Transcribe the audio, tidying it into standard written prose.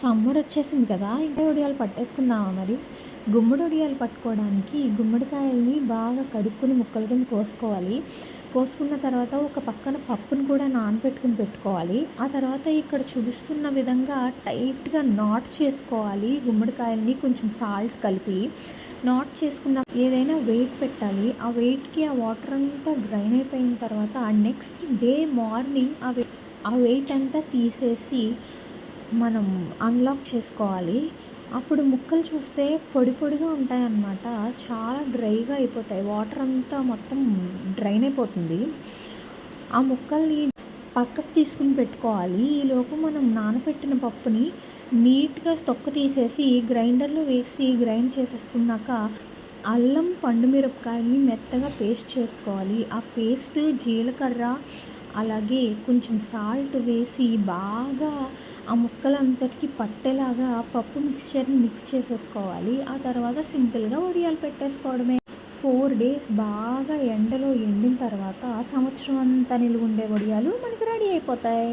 Summer వచ్చేసింది కదా! ఇంకా వడియాలు పట్టేసుకుందామా మరి? గుమ్మడి వడియాలు పట్టుకోవడానికి గుమ్మడికాయల్ని బాగా కడుక్కొని ముక్కల కింద కోసుకోవాలి. కోసుకున్న తర్వాత ఒక పక్కన పప్పును కూడా నానబెట్టుకొని పెట్టుకోవాలి. ఆ తర్వాత ఇక్కడ చూపిస్తున్న విధంగా టైట్‌గా నాట్ చేసుకోవాలి గుమ్మడికాయల్ని కొంచెం సాల్ట్ కలిపి. నాట్ చేసుకున్న ఏదైనా వెయిట్ పెట్టాలి. ఆ వెయిట్‌కి ఆ వాటర్ అంతా డ్రైన్ అయిపోయిన తర్వాత నెక్స్ట్ డే మార్నింగ్ ఆ వెయిట్ అంతా తీసేసి మనం అన్లాక్ చేసుకోవాలి. అప్పుడు ముక్కలు చూస్తే పొడి పొడిగా ఉంటాయన్నమాట. చాలా డ్రైగా అయిపోతాయి. వాటర్ అంతా మొత్తం డ్రైన్ అయిపోతుంది. ఆ ముక్కల్ని పక్కకు తీసుకుని పెట్టుకోవాలి. ఈలోపు మనం నానబెట్టిన పప్పుని నీట్‌గా తొక్క తీసేసి గ్రైండర్‌లో వేసి గ్రైండ్ చేసేసుకున్నాక అల్లం, పండుమిరపకాయల్ని మెత్తగా పేస్ట్ చేసుకోవాలి. ఆ పేస్ట్ జీలకర్ర అలాగే కొంచెం సాల్ట్ వేసి బాగా ఆ ముక్కలంతటికి పట్టేలాగా పప్పు మిక్స్చర్ని మిక్స్ చేసేసుకోవాలి. ఆ తర్వాత సింపుల్గా వడియాలు పెట్టేసుకోవడమే. 4 డేస్ బాగా ఎండలో ఎండిన తర్వాత సంవత్సరం అంతా నిలువ ఉండే వడియాలు మనకి రెడీ అయిపోతాయి.